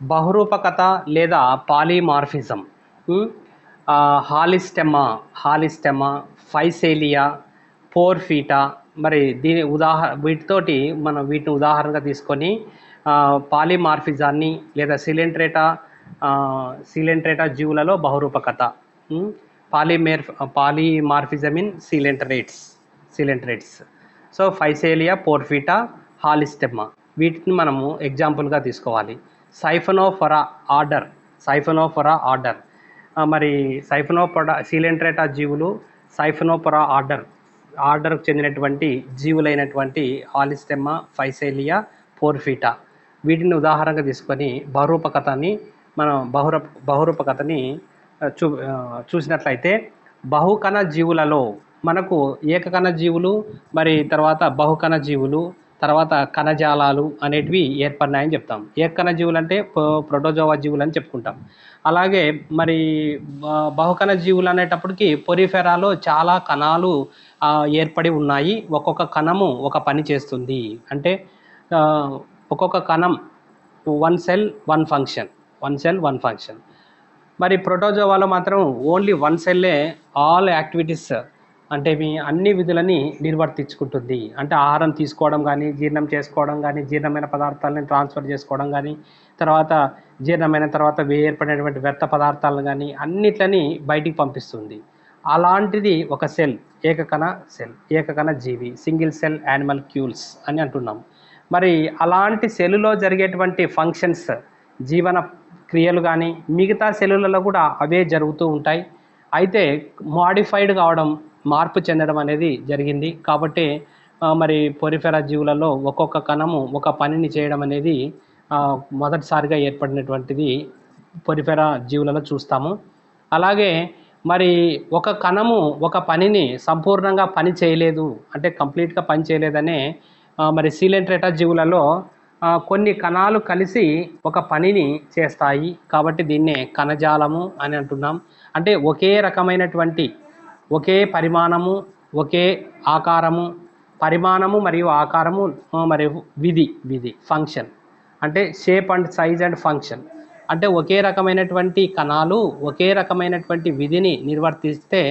బహురూపకత లేదా పాలిమార్ఫిజం, హాలిస్టెమా, ఫైసేలియా, పోర్ఫీటా. మరి దీని వీటితోటి మనం వీటిని ఉదాహరణగా తీసుకొని పాలిమార్ఫిజాన్ని లేదా సిలెంట్రేటా జీవులలో బహురూపకత, పాలిమార్ఫిజం ఇన్ సిలెంట్రేట్స్. సో ఫైసేలియా, పోర్ఫీటా, హాలిస్టెమా వీటిని మనము ఎగ్జాంపుల్గా తీసుకోవాలి. సైఫనోఫొరా ఆర్డర్, మరి సిలెంట్రేటా జీవులు సైఫనోఫొరా ఆర్డర్కు చెందినటువంటి జీవులైనటువంటి హాలిస్టెమా, ఫైసేలియా, పోర్ఫీటా వీటిని ఉదాహరణగా తీసుకొని బహురూపకతని చూసినట్లయితే బహుకణ జీవులలో మనకు ఏకకణ జీవులు, మరి తర్వాత బహుకణ జీవులు, తర్వాత కణజాలాలు అనేటివి ఏర్పడినాయని చెప్తాం. ఏకకణ జీవులు అంటే ప్రోటోజోవా జీవులు అని చెప్పుకుంటాం. అలాగే మరి బహుకణ జీవులు అనేటప్పటికి పొరిఫెరాలో చాలా కణాలు ఏర్పడి ఉన్నాయి. ఒక్కొక్క కణము ఒక పని చేస్తుంది. అంటే ఒక్కొక్క కణం వన్ సెల్ వన్ ఫంక్షన్. మరి ప్రోటోజోవాలో మాత్రం ఓన్లీ వన్ సెల్లే ఆల్ యాక్టివిటీస్, అంటే మీ అన్ని విధులని నిర్వర్తించుకుంటుంది. అంటే ఆహారం తీసుకోవడం కానీ, జీర్ణం చేసుకోవడం కానీ, జీర్ణమైన పదార్థాలని ట్రాన్స్ఫర్ చేసుకోవడం కానీ, తర్వాత జీర్ణమైన తర్వాత ఏర్పడినటువంటి వ్యర్థ పదార్థాలను కానీ అన్నిట్లని బయటికి పంపిస్తుంది. అలాంటిది ఒక ఏకకణ జీవి, సింగిల్ సెల్ యానిమల్క్యూల్స్ అని అంటున్నాం. మరి అలాంటి సెల్లులో జరిగేటువంటి ఫంక్షన్స్, జీవన క్రియలు కానీ మిగతా సెల్లులలో కూడా అవే జరుగుతూ ఉంటాయి. అయితే మాడిఫైడ్ కావడం, మార్పు చెందడం అనేది జరిగింది. కాబట్టి మరి పొరిఫెరా జీవులలో ఒక్కొక్క కణము ఒక పనిని చేయడం అనేది మొదటిసారిగా ఏర్పడినటువంటిది పొరిఫెరా జీవులలో చూస్తాము. అలాగే మరి ఒక కణము ఒక పనిని సంపూర్ణంగా పని చేయలేదు, అంటే కంప్లీట్గా పని చేయలేదనే మరి సిలెంట్రేటా జీవులలో కొన్ని కణాలు కలిసి ఒక పనిని చేస్తాయి. కాబట్టి దీన్నే కణజాలము అని అంటున్నాం. అంటే ఒకే రకమైనటువంటి, ఒకే పరిమాణము, ఒకే ఆకారము, పరిమాణము మరియు ఆకారము మరియు విధి ఫంక్షన్, అంటే shape and size and function. అంటే ఒకే రకమైనటువంటి కణాలు ఒకే రకమైనటువంటి విధిని నిర్వర్తిస్తే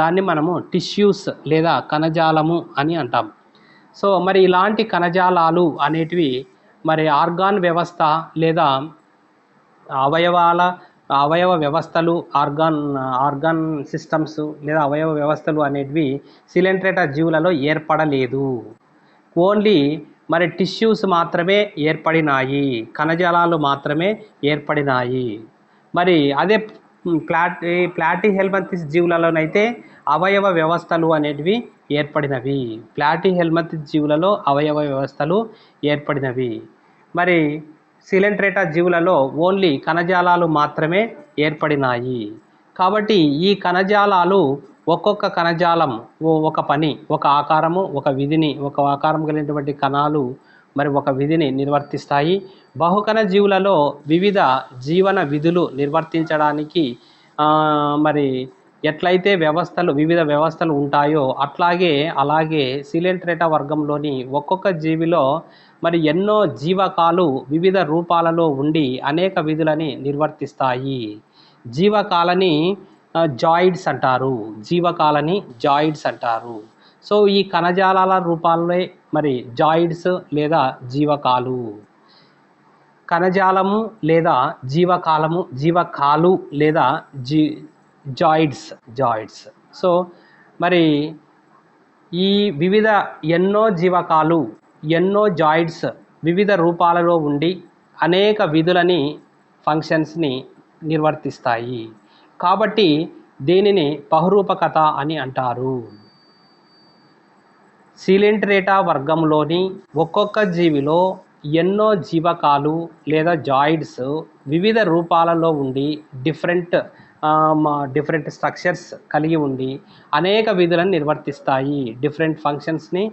దాన్ని మనము టిష్యూస్ లేదా కణజాలము అని అంటాం. సో మరి ఇలాంటి కణజాలాలు అనేటివి మరి ఆర్గాన్ వ్యవస్థ లేదా అవయవ వ్యవస్థలు, ఆర్గాన్ సిస్టమ్స్ లేదా అవయవ వ్యవస్థలు అనేటివి సిలెంట్రేటా జీవులలో ఏర్పడలేదు. ఓన్లీ మరి టిష్యూస్ మాత్రమే ఏర్పడినాయి, కణజాలాలు మాత్రమే ఏర్పడినాయి. మరి అదే ప్లాటిహెల్మింథస్ జీవులలోనైతే అవయవ వ్యవస్థలు అనేటివి ఏర్పడినవి. ప్లాటిహెల్మింథస్ జీవులలో అవయవ వ్యవస్థలు ఏర్పడినవి. మరి సిలెంట్రేటా జీవులలో ఓన్లీ కణజాలాలు మాత్రమే ఏర్పడినాయి. కాబట్టి ఈ కణజాలాలు ఒక్కొక్క కణజాలం ఒక పని, ఒక ఆకారము, ఒక విధిని, ఒక ఆకారం కలిగినటువంటి కణాలు మరి ఒక విధిని నిర్వర్తిస్తాయి. బహుకణ జీవులలో వివిధ జీవన విధులు నిర్వర్తించడానికి మరి ఎట్లయితే వివిధ వ్యవస్థలు ఉంటాయో అలాగే సిలెంట్రేటా వర్గంలోని ఒక్కొక్క జీవిలో మరి ఎన్నో జీవకాలు వివిధ రూపాలలో ఉండి అనేక విధులని నిర్వర్తిస్తాయి. జీవకాలని జాయిడ్స్ అంటారు. సో ఈ కణజాలాల రూపాలే మరి జాయిడ్స్ లేదా జీవకాలు. కణజాలము లేదా జీవకాలు లేదా జాయిడ్స్. సో మరి ఈ వివిధ ఎన్నో జీవకాలు, ఎన్నో జాయిడ్స్ వివిధ రూపాలలో ఉండి అనేక విధులని, ఫంక్షన్స్ని నిర్వర్తిస్తాయి. కాబట్టి దీనిని బహురూపకత అని అంటారు. సిలెంట్రేటా వర్గంలోని ఒక్కొక్క జీవిలో ఎన్నో జీవకాలు లేదా జాయిడ్స్ వివిధ రూపాలలో ఉండి డిఫరెంట్ స్ట్రక్చర్స్ కలిగి ఉండి అనేక విధులను నిర్వర్తిస్తాయి. డిఫరెంట్ ఫంక్షన్స్ని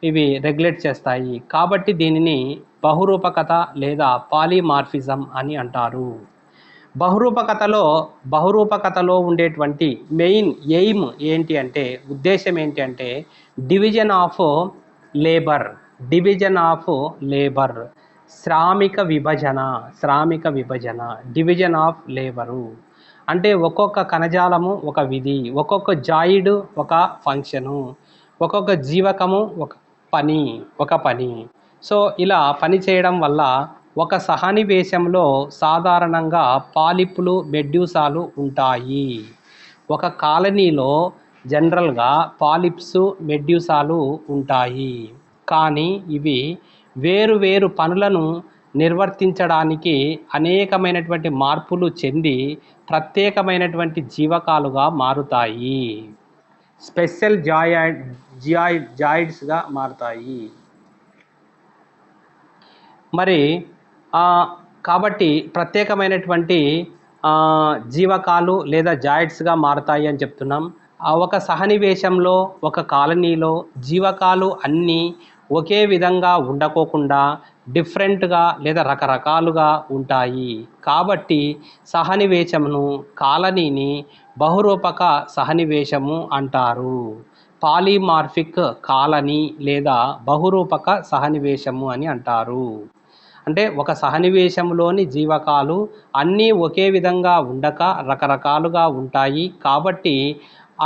ఇవి రెగ్యులేట్ చేస్తాయి. కాబట్టి దీనిని బహురూపకత లేదా పాలిమార్ఫిజం అని అంటారు. బహురూపకతలో ఉండేటువంటి మెయిన్ ఎయిమ్ ఏంటి అంటే, ఉద్దేశం ఏంటి అంటే డివిజన్ ఆఫ్ లేబర్. శ్రామిక విభజన, డివిజన్ ఆఫ్ లేబరు. అంటే ఒక్కొక్క కణజాలము ఒక విధి, ఒక్కొక్క జాయిడ్ ఒక ఫంక్షను, ఒక్కొక్క జీవకము ఒక పని. సో ఇలా పని చేయడం వల్ల ఒక సహనివేశంలో సాధారణంగా పాలిప్పులు, మెడ్యూసాలు ఉంటాయి. ఒక కాలనీలో జనరల్గా పాలిప్స్, మెడ్యూసాలు ఉంటాయి. కానీ ఇవి వేరు వేరు పనులను నిర్వర్తించడానికి అనేకమైనటువంటి మార్పులు చెంది ప్రత్యేకమైనటువంటి జీవకాలుగా మారుతాయి. స్పెషల్ జాయిడ్స్గా మారుతాయి. మరి కాబట్టి ప్రత్యేకమైనటువంటి జీవకాలు లేదా జాయిడ్స్గా మారుతాయి అని చెప్తున్నాం. ఒక సహనివేశంలో, ఒక కాలనీలో జీవకాలు అన్నీ ఒకే విధంగా ఉండకోకుండా డిఫరెంట్గా లేదా రకరకాలుగా ఉంటాయి. కాబట్టి సహనివేశమును, కాలనీని బహురూపక సహనివేశము అంటారు. పాలిమార్ఫిక్ కాలనీ లేదా బహురూపక సహనివేశము అని అంటారు. అంటే ఒక సహనివేశంలోని జీవకాలు అన్నీ ఒకే విధంగా ఉండక రకరకాలుగా ఉంటాయి. కాబట్టి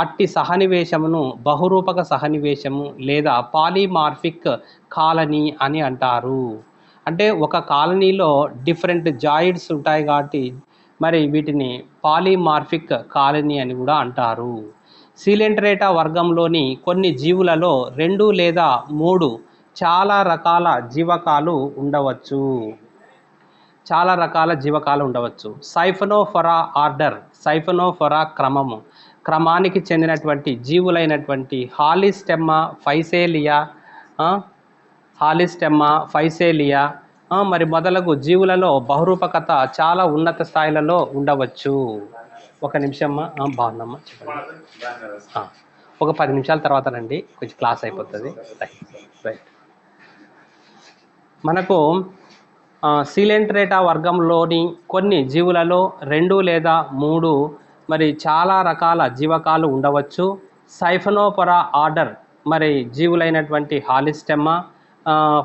అట్టి సహనివేశమును బహురూపక సహనివేశము లేదా పాలిమార్ఫిక్ కాలనీ అని అంటారు. అంటే ఒక కాలనీలో డిఫరెంట్ జాయిడ్స్ ఉంటాయి కాబట్టి మరి వీటిని పాలిమార్ఫిక్ కాలనీ అని కూడా అంటారు. సీలెంట్రేటా వర్గంలోని కొన్ని జీవులలో 2 లేదా 3 చాలా రకాల జీవకాలు ఉండవచ్చు. సైఫనోఫొరా ఆర్డర్, సైఫనోఫొరా క్రమానికి చెందినటువంటి జీవులైనటువంటి హాలిస్టెమ్మా ఫైసేలియా మరి మొదలగు జీవులలో బహురూపకత చాలా ఉన్నత స్థాయిలలో ఉండవచ్చు. ఒక నిమిషమ్మా, బాగుందమ్మా చెప్పండి. ఒక 10 నిమిషాల తర్వాత రండి, కొంచెం క్లాస్ అయిపోతుంది. రైట్. మనకు సీలెంట్రేటా వర్గంలోని కొన్ని జీవులలో 2 లేదా 3 మరి చాలా రకాల జీవకాలు ఉండవచ్చు. సైఫనోఫొరా ఆర్డర్ మరి జీవులైనటువంటి హాలిస్టెమ్మా,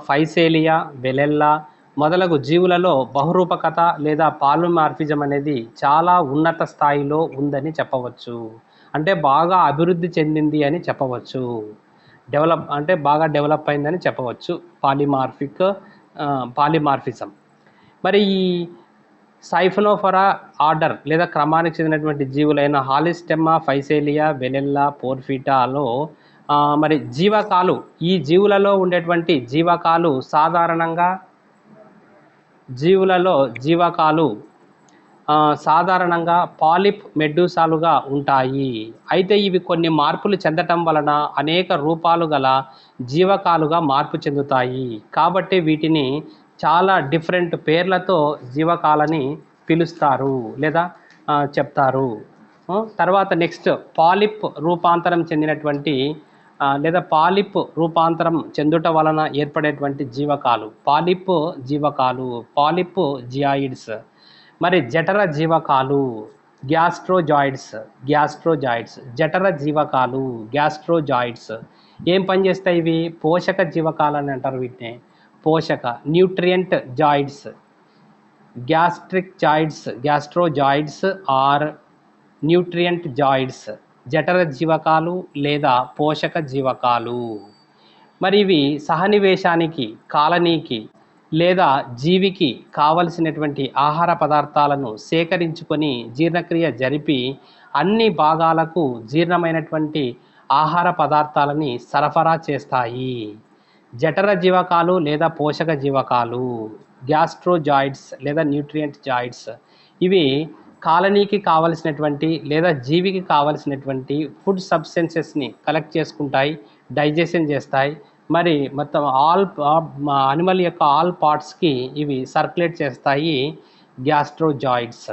ఫైసేలియా, వెలెల్లా మొదలగు జీవులలో బహురూపకత లేదా పాలిమార్ఫిజం అనేది చాలా ఉన్నత స్థాయిలో ఉందని చెప్పవచ్చు. అంటే బాగా అభివృద్ధి చెందింది అని చెప్పవచ్చు. బాగా డెవలప్ అయిందని చెప్పవచ్చు పాలిమార్ఫిజం. మరి ఈ సైఫనోఫొరా ఆర్డర్ లేదా క్రమానికి చెందినటువంటి జీవులైన హాలిస్టెమ్మా, ఫైసేలియా, వెలెల్లా, పోర్ఫిటాలో మరి ఈ జీవులలో ఉండేటువంటి జీవకాలు సాధారణంగా పాలిప్, మెడ్యూసాలుగా ఉంటాయి. అయితే ఇవి కొన్ని మార్పులు చెందటం వలన అనేక రూపాలు గల జీవకాలుగా మార్పు చెందుతాయి. కాబట్టి వీటిని చాలా డిఫరెంట్ పేర్లతో జీవకాలని పిలుస్తారు లేదా చెప్తారు. తర్వాత నెక్స్ట్ పాలిప్ రూపాంతరం చెందినటువంటి లేదా పాలిప్ రూపాంతరం చెందుట వలన ఏర్పడేటువంటి జీవకాలు, పాలిప్ జియాయిడ్స్. మరి జఠర జీవకాలు, గ్యాస్ట్రోజాయిడ్స్, జఠర జీవకాలు, గ్యాస్ట్రోజాయిడ్స్ ఏం పనిచేస్తాయి? ఇవి పోషక జీవకాలు అని అంటారు. వీటిని న్యూట్రియంట్ జాయిడ్స్, గ్యాస్ట్రోజాయిడ్స్ ఆర్ న్యూట్రియంట్ జాయిడ్స్, జఠర జీవకాలు లేదా పోషక జీవకాలు. మరి ఇవి సహనివేశానికి, కాలనీకి లేదా జీవికి కావలసినటువంటి ఆహార పదార్థాలను సేకరించుకొని జీర్ణక్రియ జరిపి అన్ని భాగాలకు జీర్ణమైనటువంటి ఆహార పదార్థాలని సరఫరా చేస్తాయి. జఠర జీవకాలు లేదా పోషక జీవకాలు, గ్యాస్ట్రోజాయిడ్స్ లేదా న్యూట్రియంట్ జాయిడ్స్ ఇవి కాలనీకి కావలసినటువంటి లేదా జీవికి కావలసినటువంటి ఫుడ్ సబ్స్టెన్సెస్ని కలెక్ట్ చేసుకుంటాయి, డైజెషన్ చేస్తాయి. మరి మొత్తం అనిమల్ యొక్క ఆల్ పార్ట్స్కి ఇవి సర్క్యులేట్ చేస్తాయి. గ్యాస్ట్రోజాయిడ్స్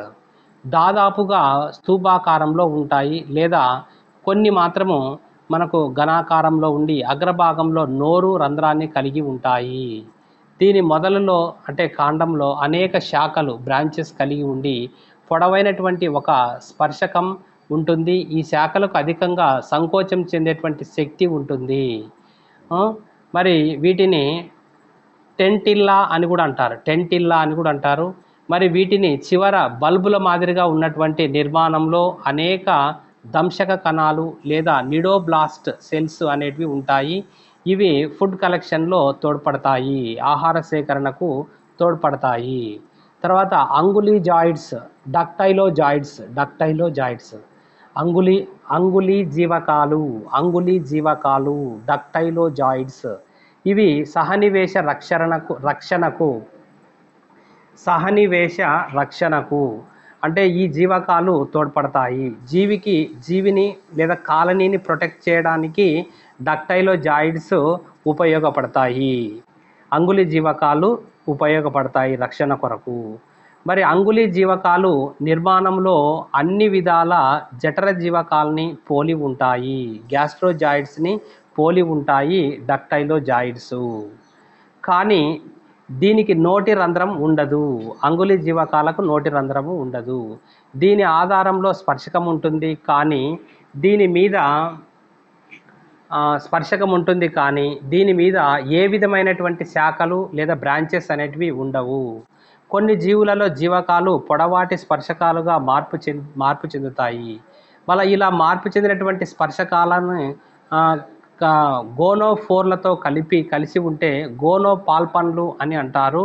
దాదాపుగా స్థూపాకారంలో ఉంటాయి లేదా కొన్ని మాత్రము మనకు ఘనాకారంలో ఉండి అగ్రభాగంలో నోరు రంధ్రాన్ని కలిగి ఉంటాయి. దీని మొదలులో అంటే కాండంలో అనేక శాఖలు, బ్రాంచెస్ కలిగి ఉండి పొడవైనటువంటి ఒక స్పర్శకం ఉంటుంది. ఈ శాఖలకు అధికంగా సంకోచం చెందేటువంటి శక్తి ఉంటుంది. మరి వీటిని టెంటిల్లా అని కూడా అంటారు, టెంటిల్లా అని కూడా అంటారు. మరి వీటిని చివర బల్బుల మాదిరిగా ఉన్నటువంటి నిర్మాణంలో అనేక దంశక కణాలు లేదా నిడోబ్లాస్ట్ సెల్స్ అనేటివి ఉంటాయి. ఇవి ఫుడ్ కలెక్షన్లో తోడ్పడతాయి, ఆహార సేకరణకు తోడ్పడతాయి. తర్వాత అంగుళీ జాయిడ్స్, డక్టైలోజాయిడ్స్, అంగుళీ అంగుళీ జీవకాలు, డక్టైలోజాయిడ్స్. ఇవి సహనివేశ రక్షణకు అంటే ఈ జీవకాలు తోడ్పడతాయి. జీవిని లేదా కాలనీని ప్రొటెక్ట్ చేయడానికి డక్టైలోజాయిడ్స్ ఉపయోగపడతాయి. అంగుళీ జీవకాలు ఉపయోగపడతాయి రక్షణ కొరకు. మరి అంగుళీ జీవకాలు నిర్మాణంలో అన్ని విధాల జఠర జీవకాలని పోలి ఉంటాయి, గ్యాస్ట్రోజాయిడ్స్ని పోలి ఉంటాయి డక్టైలోజాయిడ్స్. కానీ దీనికి నోటి రంధ్రం ఉండదు, అంగుళీ జీవకాలకు నోటి రంధ్రము ఉండదు. దీని ఆధారంలో స్పర్శకం ఉంటుంది, కానీ దీని మీద దీని మీద ఏ విధమైనటువంటి శాఖలు లేదా బ్రాంచెస్ అనేటివి ఉండవు. కొన్ని జీవులలో జీవకాలు పొడవాటి స్పర్శకాలుగా మార్పు చెందుతాయి. మళ్ళీ ఇలా మార్పు చెందినటువంటి స్పర్శకాలను గోనోఫోర్లతో కలిసి ఉంటే గోనోపాల్పన్లు అని అంటారు.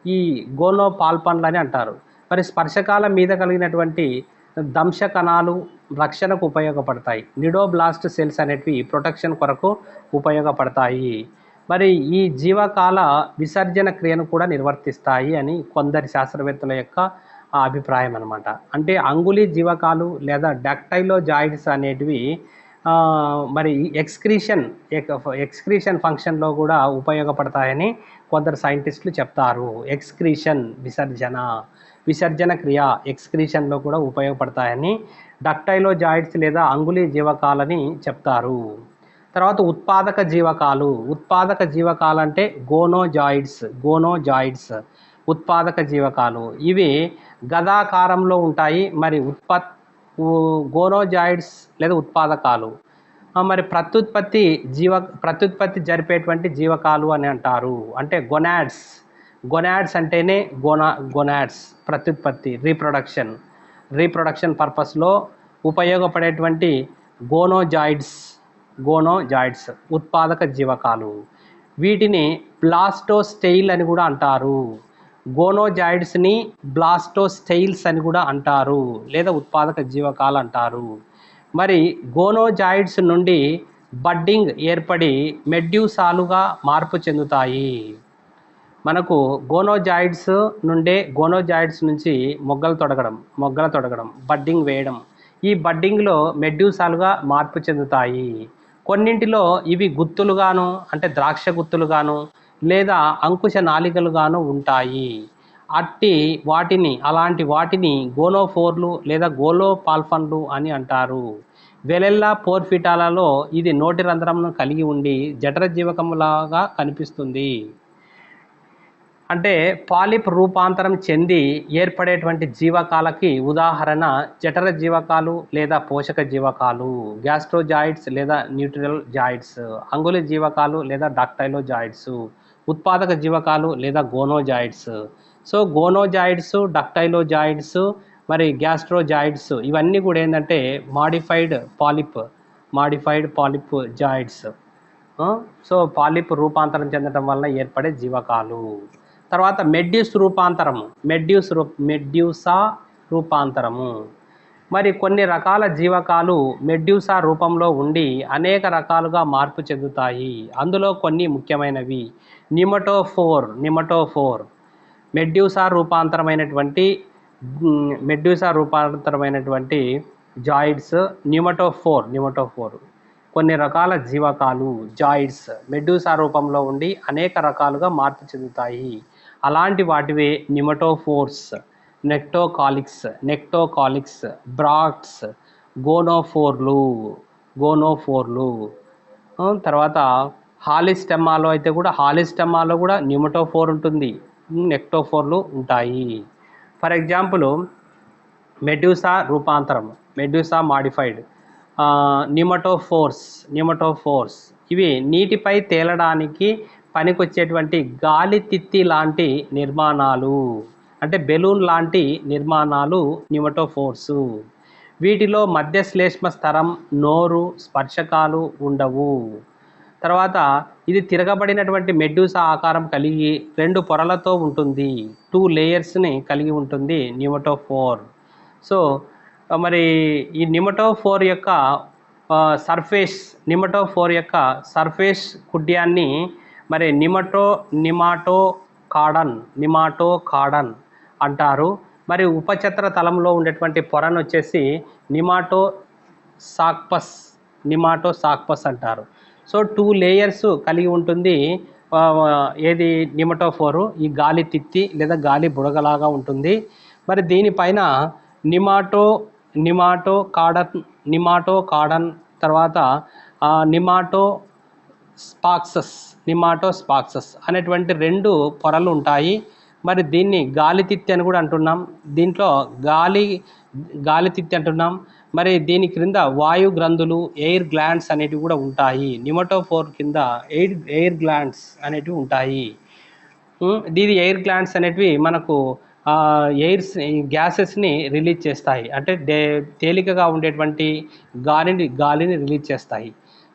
ఈ గోనోపాల్పన్లు అని అంటారు. మరి స్పర్శకాల మీద కలిగినటువంటి దంశ కణాలు రక్షణకు ఉపయోగపడతాయి. నిడోబ్లాస్ట్ సెల్స్ అనేటివి ప్రొటెక్షన్ కొరకు ఉపయోగపడతాయి. మరి ఈ జీవకాల విసర్జన క్రియను కూడా నిర్వర్తిస్తాయి అని కొందరి శాస్త్రవేత్తల యొక్క అభిప్రాయం అన్నమాట. అంటే అంగుళీ జీవకాలు లేదా డక్టైలోజాయిడ్స్ అనేటివి మరి ఎక్స్క్రీషన్ ఫంక్షన్లో కూడా ఉపయోగపడతాయని కొందరు సైంటిస్టులు చెప్తారు. విసర్జన క్రియ ఎక్స్క్రీషన్లో కూడా ఉపయోగపడతాయని డక్టైలోజాయిడ్స్ లేదా అంగుళీ జీవకాలని చెప్తారు. తర్వాత ఉత్పాదక జీవకాలు అంటే గోనోజాయిడ్స్ ఉత్పాదక జీవకాలు. ఇవి గదాకారంలో ఉంటాయి. మరి గోనోజాయిడ్స్ లేదా ఉత్పాదకాలు మరి ప్రత్యుత్పత్తి జరిపేటువంటి జీవకాలు అని అంటారు. అంటే గొనాడ్స్ అంటేనే గొనాడ్స్ ప్రత్యుత్పత్తి, రీప్రొడక్షన్ పర్పస్లో ఉపయోగపడేటువంటి గోనోజాయిడ్స్ ఉత్పాదక జీవకాలు. వీటిని బ్లాస్టోస్టెయిల్ అని కూడా అంటారు. గోనోజాయిడ్స్ని బ్లాస్టోస్టెయిల్స్ అని కూడా అంటారు, లేదా ఉత్పాదక జీవకాలు అంటారు. మరి గోనోజాయిడ్స్ నుండి బడ్డింగ్ ఏర్పడి మెడ్యూసాలుగా మార్పు చెందుతాయి. మనకు గోనోజాయిడ్స్ నుంచి మొగ్గలు తొడగడం, బడ్డింగ్ వేయడం. ఈ బడ్డింగ్లో మెడ్యూసాలుగా మార్పు చెందుతాయి. కొన్నింటిలో ఇవి గుత్తులుగాను అంటే ద్రాక్ష గుత్తులుగాను లేదా అంకుశ నాళికలుగాను ఉంటాయి. అలాంటి వాటిని గోనోఫోర్లు లేదా గోనోపాల్పన్లు అని అంటారు. వెలెల్లా పోర్ఫిటాలలో ఇది నోటి రంధ్రంను కలిగి ఉండి జఠర జీవకములాగా కనిపిస్తుంది. అంటే పాలిప్ రూపాంతరం చెంది ఏర్పడేటువంటి జీవకాలకి ఉదాహరణ జఠర జీవకాలు లేదా పోషక జీవకాలు, గ్యాస్ట్రోజాయిడ్స్ లేదా న్యూట్రల్ జాయిడ్స్, అంగుళీ జీవకాలు లేదా డక్టైలోజాయిడ్స్, ఉత్పాదక జీవకాలు లేదా గోనోజాయిడ్స్. సో గోనోజాయిడ్స్, డక్టైలోజాయిడ్స్, మరి గ్యాస్ట్రోజాయిడ్స్ ఇవన్నీ కూడా ఏంటంటే మాడిఫైడ్ పాలిప్ జాయిడ్స్. సో పాలిప్ రూపాంతరం చెందడం వల్ల ఏర్పడే జీవకాలు. తర్వాత మెడ్యూసా రూపాంతరము. మరి కొన్ని రకాల జీవకాలు మెడ్యూసా రూపంలో ఉండి అనేక రకాలుగా మార్పు చెందుతాయి. అందులో కొన్ని ముఖ్యమైనవి నిమటోఫోర్ మెడ్యూసా రూపాంతరమైనటువంటి జాయిడ్స్, నిమటోఫోర్ కొన్ని రకాల జీవకాలు జాయిడ్స్ మెడ్యూసా రూపంలో ఉండి అనేక రకాలుగా మార్పు చెందుతాయి. అలాంటి వాటివే నిమటోఫోర్స్, నెక్టోకాలిక్స్, బ్రాక్ట్స్, గోనోఫోర్లు. తర్వాత హాలిస్టెమ్మాలో కూడా నిమటోఫోర్ ఉంటుంది, నెక్టోఫోర్లు ఉంటాయి. ఫర్ ఎగ్జాంపుల్ మెడ్యూసా మాడిఫైడ్ నిమటోఫోర్స్ ఇవి నీటిపై తేలడానికి పనికొచ్చేటువంటి గాలి తిత్తి లాంటి నిర్మాణాలు, అంటే బెలూన్ లాంటి నిర్మాణాలు న్యూమటోఫోర్స్. వీటిలో మధ్య శ్లేష్మ స్తరం, నోరు, స్పర్శకాలు ఉండవు. తర్వాత ఇది తిరగబడినటువంటి మెడ్యూసా ఆకారం కలిగి 2 పొరలతో ఉంటుంది. 2 లేయర్స్ని కలిగి ఉంటుంది న్యూమటోఫోర్. సో మరి ఈ న్యూమటోఫోర్ యొక్క సర్ఫేస్ కుడ్యాన్ని మరి నిమాటోకాడన్ అంటారు. మరి ఉపఛత్ర తలంలో ఉండేటువంటి పొరను వచ్చేసి నిమాటోసాక్పస్ అంటారు. సో 2 లేయర్స్ కలిగి ఉంటుంది ఏది న్యూమటోఫోరు, ఈ గాలి తిత్తి లేదా గాలి బుడగలాగా ఉంటుంది. మరి దీనిపైన నిమాటోకాడన్ తర్వాత నిమాటోస్పాక్సస్ అనేటువంటి 2 పొరలు ఉంటాయి. మరి దీన్ని గాలితిత్తి అని కూడా అంటున్నాం. దీంట్లో గాలితిత్తి అంటున్నాం. మరి దీని క్రింద వాయు గ్రంథులు, ఎయిర్ గ్లాండ్స్ అనేటివి కూడా ఉంటాయి. న్యూమటోఫోర్ కింద ఎయిర్ గ్లాండ్స్ అనేటివి ఉంటాయి. దీని ఎయిర్ గ్లాండ్స్ అనేటివి మనకు గ్యాసెస్ని రిలీజ్ చేస్తాయి, అంటే తేలికగా ఉండేటువంటి గాలిని రిలీజ్ చేస్తాయి.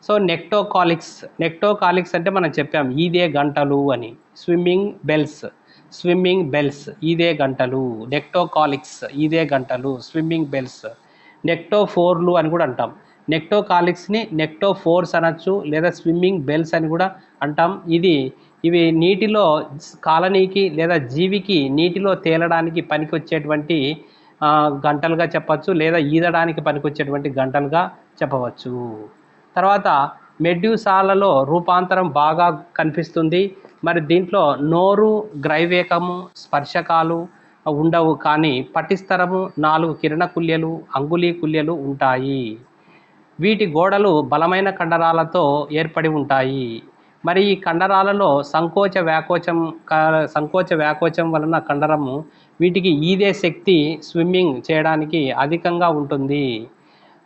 సో నెక్టోకాలిక్స్ అంటే మనం చెప్పాం ఈదే గంటలు అని. స్విమ్మింగ్ బెల్స్ ఈదే గంటలు, నెక్టోకాలిక్స్ ఈదే గంటలు, స్విమ్మింగ్ బెల్స్. నెక్టోఫోర్లు అని కూడా అంటాం. నెక్టోకాలిక్స్ని నెక్టోఫోర్స్ అనొచ్చు, లేదా స్విమ్మింగ్ బెల్స్ అని కూడా అంటాం. ఇవి నీటిలో కాలనీకి లేదా జీవికి నీటిలో తేలడానికి పనికొచ్చేటువంటి గంటలుగా చెప్పచ్చు, లేదా ఈదడానికి పనికొచ్చేటువంటి గంటలుగా చెప్పవచ్చు. తర్వాత మెడ్యూసాలలో రూపాంతరం బాగా కనిపిస్తుంది. మరి దీంట్లో నోరు, గ్రైవేకము, స్పర్శకాలు ఉండవు, కానీ పటిస్తరము, 4 కిరణ కుల్యలు, అంగుళీ కుల్యలు ఉంటాయి. వీటి గోడలు బలమైన కండరాలతో ఏర్పడి ఉంటాయి. మరి ఈ కండరాలలో సంకోచ వ్యాకోచం వలన కండరము వీటికి ఈదే శక్తి స్విమ్మింగ్ చేయడానికి అధికంగా ఉంటుంది,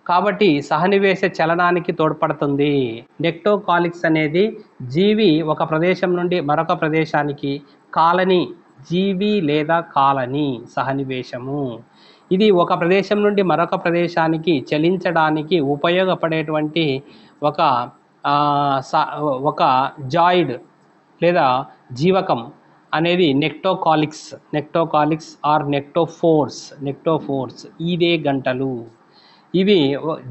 కాబట్టి సహనివేశ చలనానికి తోడ్పడుతుంది. నెక్టోకాలిక్స్ అనేది జీవి ఒక ప్రదేశం నుండి మరొక ప్రదేశానికి, జీవి లేదా కాలనీ సహనివేశము. ఇది ఒక ప్రదేశం నుండి మరొక ప్రదేశానికి చలించడానికి ఉపయోగపడేటువంటి ఒక జాయిడ్ లేదా జీవకం అనేది నెక్టోకాలిక్స్ ఆర్ నెక్టోఫోర్స్ ఈదే గంటలు. ఇవి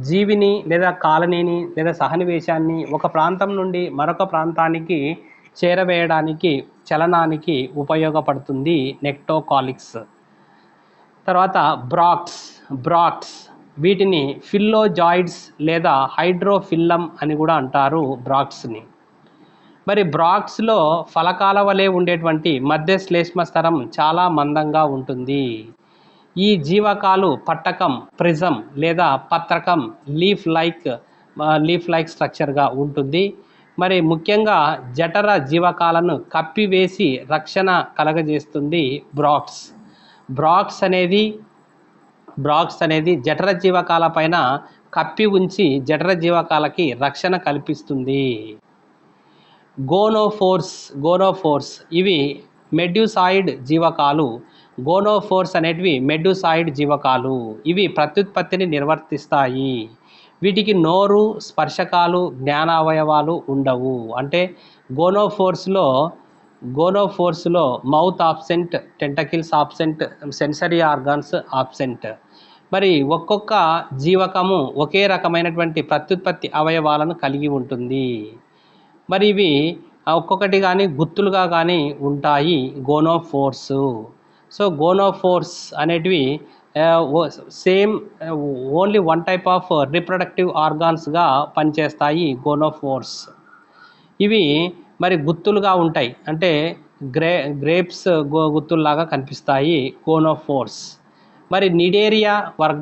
జీవిని లేదా కాలనీని లేదా సహనివేశాన్ని ఒక ప్రాంతం నుండి మరొక ప్రాంతానికి చేరవేయడానికి, చలనానికి ఉపయోగపడుతుంది నెక్టోకాలిక్స్. తర్వాత బ్రాక్ట్స్ వీటిని ఫిల్లోజాయిడ్స్ లేదా హైడ్రోఫిల్లం అని కూడా అంటారు బ్రాక్ట్స్ని. మరి బ్రాక్ట్స్లో ఫలకాల వలె ఉండేటువంటి మధ్య శ్లేష్మ స్తరం చాలా మందంగా ఉంటుంది. ఈ జీవకాలు పట్టకం, ప్రిజం లేదా పత్రకం లీఫ్ లైక్ స్ట్రక్చర్గా ఉంటుంది. మరి ముఖ్యంగా జఠర జీవకాలను కప్పివేసి రక్షణ కలగజేస్తుంది బ్రాక్ట్స్ అనేది జఠర జీవకాల పైన కప్పి ఉంచి జఠర జీవకాలకి రక్షణ కల్పిస్తుంది. గోనోఫోర్స్ ఇవి మెడ్యూసాయిడ్ జీవకాలు. గోనోఫోర్స్ అనేటివి మెడ్యూసాయిడ్ జీవకాలు. ఇవి ప్రత్యుత్పత్తిని నిర్వర్తిస్తాయి. వీటికి నోరు, స్పర్శకాలు, జ్ఞానావయవాలు ఉండవు. అంటే గోనోఫోర్స్లో mouth absent, tentacles absent, sensory organs absent. మరి ఒక్కొక్క జీవకము ఒకే రకమైనటువంటి ప్రత్యుత్పత్తి అవయవాలను కలిగి ఉంటుంది. మరి ఇవి ఒక్కొక్కటి కానీ గుత్తులుగా కానీ ఉంటాయి గోనోఫోర్స్. సో గోనోఫోర్స్ అనేటివి only one type of reproductive ఆర్గాన్స్గా పనిచేస్తాయి గోనోఫోర్స్. ఇవి మరి గుత్తులుగా ఉంటాయి, అంటే గ్రేప్స్ గుత్తుల్లాగా కనిపిస్తాయి గోనోఫోర్స్. మరి నిడేరియా వర్గ